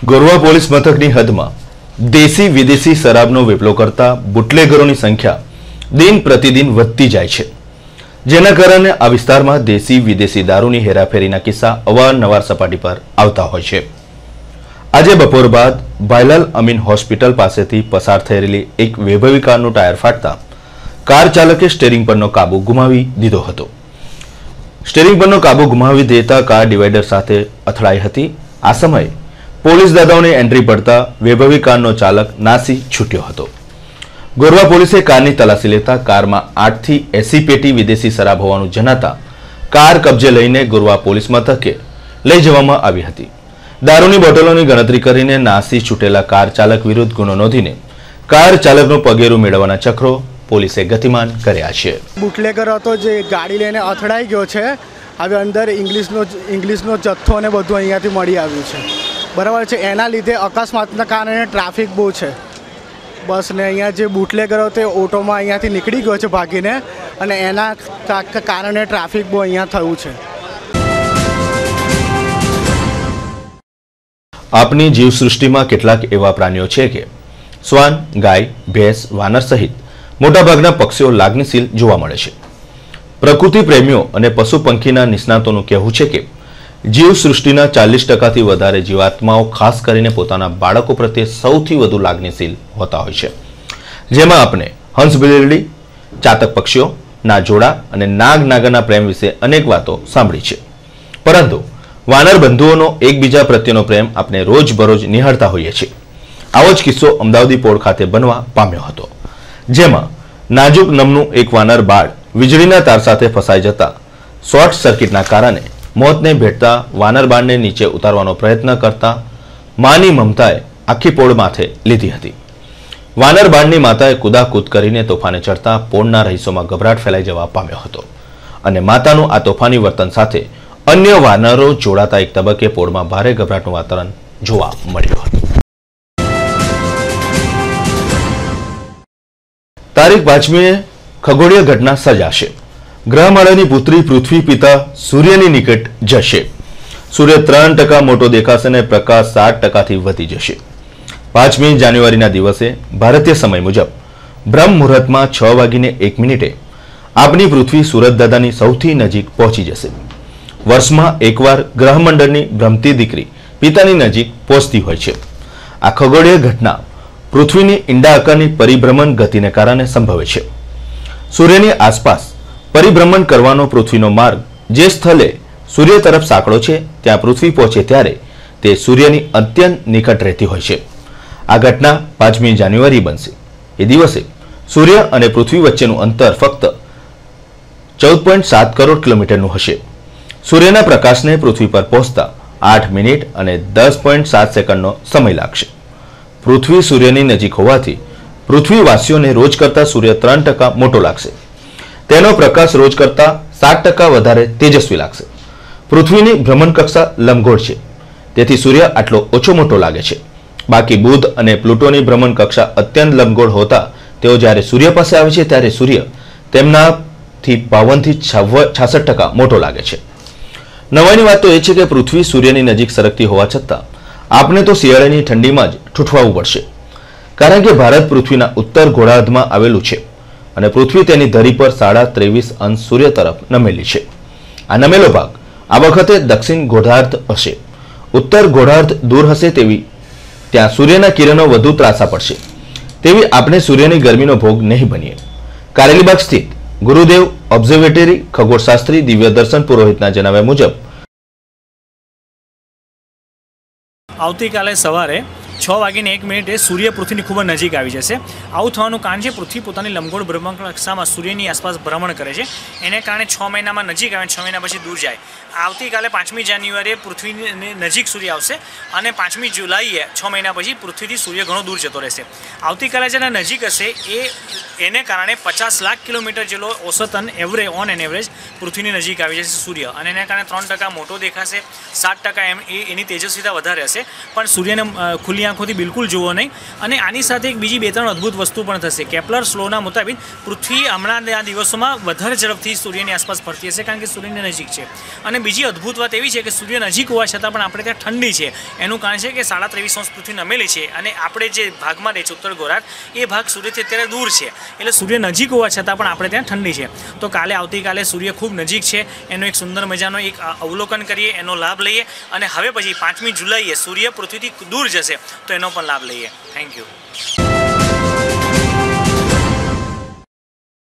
Gorwa police મથકની હદમાં દેશી વિદેશી શરાબનો વેપલો કરતા બુટલેગરોની સંખ્યા દિન પ્રતિદિન વધતી જાય છે, જેના કારણે આ વિસ્તારમાં દેશી વિદેશી દારૂની હેરાફેરીના કિસ્સા અવારનવાર સપાટી પર આવતા હોય છે. આજે બપોર બાદ ભાઈલાલ અમીન હોસ્પિટલ પાસેથી પસાર થઈ રહેલી એક વૈભવી કારનું ટાયર ફાટતા કાર ચાલકે સ્ટીયરિંગ પરનો કાબુ ગુમાવી દીધો હતો. સ્ટીયરિંગ પરનો કાબુ ગુમાવી દેતા કાર ડિવાઈડર સાથે અથડાઈ હતી. આ સમયે પોલીસ દાદાઓની એન્ટ્રી પડતા વૈભવી કારનો ચાલક નાસી છૂટ્યો હતો. ગોરવા પોલીસે કારની તલાશી લેતા કારમાં 8 થી 80 પેટી વિદેશી શરાબ હોવાનું જણાતા કાર કબજે લઈને ગોરવા પોલીસ મથકે લઈ જવામાં આવી હતી. દારૂની બોટલોની ગણતરી કરીને નાસી છૂટેલા કાર ચાલક વિરુદ્ધ ગુનો નોંધીને કાર ચાલકનું પગેરું મેળવવાના ચક્રો પોલીસે ગતિમાન કર્યા છે. બુટલેગર હતો જે ગાડી લઈને અથડાઈ ગયો છે. હવે અંદર ઇંગ્લિશનો જથ્થો અને બધું અહીંયાથી મળી આવ્યું છે. બરાબર છે. એના લીધે અકસ્માતના કારણે ટ્રાફિક બહુ છે. બસ ને અહીંયા જે બુટલેગર હતો તે ઓટોમાં અહીંયાથી નીકળી ગયો છે ભાગીને, અને એના કારણે ટ્રાફિક બહુ અહીંયા થયું છે. આપની જીવસૃષ્ટિમાં કેટલાક એવા પ્રાણીઓ છે કે શ્વાન, ગાય, ભેંસ, વાનર સહિત મોટાભાગના પક્ષીઓ લાગણીશીલ જોવા મળે છે. પ્રકૃતિ પ્રેમીઓ અને પશુ પંખીના નિષ્ણાતોનું કહેવું છે કે જીવસૃષ્ટિના 40%થી વધારે જીવાત્માઓ ખાસ કરીને પોતાના બાળકો પ્રત્યે સૌથી વધુ લાગણીશીલ હોતા હોય છે. જેમાં આપણે હંસ-બિલાડી, ચાતક પક્ષીઓના જોડા અને નાગ-નાગરના પ્રેમ વિશે અનેક વાતો સાંભળી છે. પરંતુ વાનર બંધુઓનો એકબીજા પ્રત્યેનો પ્રેમ આપણે રોજબરોજ નિહાળતા હોઈએ છીએ. આવો જ કિસ્સો અમદાવાદી પોળ ખાતે બનવા પામ્યો હતો, જેમાં નાજુક નમનું એક વાનર બાળ વીજળીના તાર સાથે ફસાઈ જતા શોર્ટ સર્કિટના કારણે મોતને ભેટતા વાનર બાળને નીચે ઉતારવાનો પ્રયત્ન કરતા માની મમતાએ આખી પોળ માથે લીધી હતી. વાનર બાળની માતાએ કૂદાકૂદ કરીને તોફાને ચડતા પોળના રહીશોમાં ગભરાટ ફેલાઈ જવા પામ્યો હતો, અને માતાનું આ તોફાની વર્તન સાથે અન્ય વાનરો જોડાતા એક તબક્કે પોળમાં ભારે ગભરાટનું વાતાવરણ જોવા મળ્યું હતું. તારીખ 5મીએ ખગોળીય ઘટના સર્જાશે. ગ્રહમાળાની પુત્રી પૃથ્વી પિતા સૂર્યની નિકટ જશે. સૂર્ય 3% મોટો દેખાશે અને પ્રકાશ 7%થી વધી જશે. 5મી જાન્યુઆરીના દિવસે ભારતીય સમય મુજબ બ્રહ્મ મુહૂર્તમાં 6:01 આપની પૃથ્વી સૂરજ દાદાની સૌથી નજીક પહોંચી જશે. વર્ષમાં એકવાર ગ્રહમંડળની ભ્રમતી દીકરી પિતાની નજીક પહોંચતી હોય છે. આ ખગોળીય ઘટના પૃથ્વીની ઈંડા આકારની પરિભ્રમણ ગતિને કારણે સંભવે છે. સૂર્યની આસપાસ પરિભ્રમણ કરવાનો પૃથ્વીનો માર્ગ જે સ્થળે સૂર્ય તરફ સાંકળો છે ત્યાં પૃથ્વી પહોંચે ત્યારે તે સૂર્યની અત્યંત નિકટ રહેતી હોય છે. આ ઘટના 5મી જાન્યુઆરી બનશે. એ દિવસે સૂર્ય અને પૃથ્વી વચ્ચેનું અંતર ફક્ત 14.7 કરોડ કિલોમીટરનું હશે. સૂર્યના પ્રકાશને પૃથ્વી પર પહોંચતા 8 મિનિટ અને 10.7 સેકન્ડનો સમય લાગશે. પૃથ્વી સૂર્યની નજીક હોવાથી પૃથ્વીવાસીઓને રોજ કરતા સૂર્ય 3% મોટો લાગશે. તેનો પ્રકાશ રોજ કરતા 7% વધારે તેજસ્વી લાગશે. પૃથ્વીની ભ્રમણકક્ષા લંબગોળ છે, તેથી સૂર્ય આટલો ઓછો મોટો લાગે છે. બાકી બુધ અને પ્લુટોની ભ્રમણકક્ષા અત્યંત લંબગોળ હોતા તેઓ જ્યારે સૂર્ય પાસે આવે છે ત્યારે સૂર્ય તેમનાથી 52 થી 66% મોટો લાગે છે. નવાઈની વાત તો એ છે કે પૃથ્વી સૂર્યની નજીક સરકતી હોવા છતાં આપણે તો શિયાળાની ઠંડીમાં જ ઠૂઠવાવું પડશે, કારણ કે ભારત પૃથ્વીના ઉત્તર ગોળાર્ધમાં આવેલું છે અને પૃથ્વી તેની ધરી પર 23.5 સૂર્ય તરફ નમેલી છે. આ નમેલો ભાગ આ વખતે દક્ષિણ ગોળાર્ધ હશે. ઉત્તર ગોળાર્ધ દૂર હશે તેવી ત્યાં સૂર્યના કિરણો વધુ ત્રાસા પડશે તેવી આપણે સૂર્યની ગરમીનો ભોગ નહીં બનીએ. કારેલીબાગ સ્થિત ગુરુદેવ ઓબ્ઝર્વેટરી ખગોળશાસ્ત્રી દિવ્યદર્શન પુરોહિતના જણાવ્યા મુજબ આવતીકાલે સવારે 6:01 સૂર્ય પૃથ્વીની ખૂબ નજીક આવી જશે. આવું થવાનું કારણ છે પૃથ્વી પોતાની લંબગોળ ભ્રમણકક્ષામાં સૂર્યની આસપાસ ભ્રમણ કરે છે. એને કારણે 6 મહિનામાં નજીક આવે, 6 મહિના પછી દૂર જાય. આવતીકાલે 5મી જાન્યુઆરીએ પૃથ્વીની નજીક સૂર્ય આવશે અને 5મી જુલાઈએ 6 મહિના પછી પૃથ્વીથી સૂર્ય ઘણો દૂર જતો રહેશે. આવતીકાલે જેના નજીક હશે એને કારણે 50 લાખ કિલોમીટર જેટલો ઓસતન ઓન એન એવરેજ પૃથ્વીની નજીક આવી જશે સૂર્ય, અને એને કારણે 3% મોટો દેખાશે, 7% એની તેજસ્વીતા વધારે હશે, પણ સૂર્યને ખુલ્લી આંખોથી બિલકુલ જોવો નહીં. અને આની સાથે એક બીજી 2-3 અદ્ભુત વસ્તુ પણ થશે. કેપ્લર સ્લોના મુતાબિક પૃથ્વી હમણાં આ દિવસોમાં વધારે ઝડપથી સૂર્યની આસપાસ ફરતી હશે, કારણ કે સૂર્યની નજીક છે અને અને બીજી અદ્ભુત વાત એવી છે કે સૂર્ય નજીક હોવા છતાં પણ આપણે ત્યાં ઠંડી છે. એનું કારણ છે કે 23.5 પૃથ્વી નમેલી છે અને આપણે જે ભાગમાં રહે છે ઉત્તર ગોળાર્ધ એ ભાગ સૂર્યથી અત્યારે દૂર છે, એટલે સૂર્ય નજીક હોવા છતાં પણ આપણે ત્યાં ઠંડી છે. તો આવતીકાલે સૂર્ય ખૂબ નજીક છે, એનો એક સુંદર મજાનો એક અવલોકન કરીએ, એનો લાભ લઈએ અને હવે પછી 5મી જુલાઈએ સૂર્ય પૃથ્વીથી દૂર જશે તો એનો પણ લાભ લઈએ. Thank you.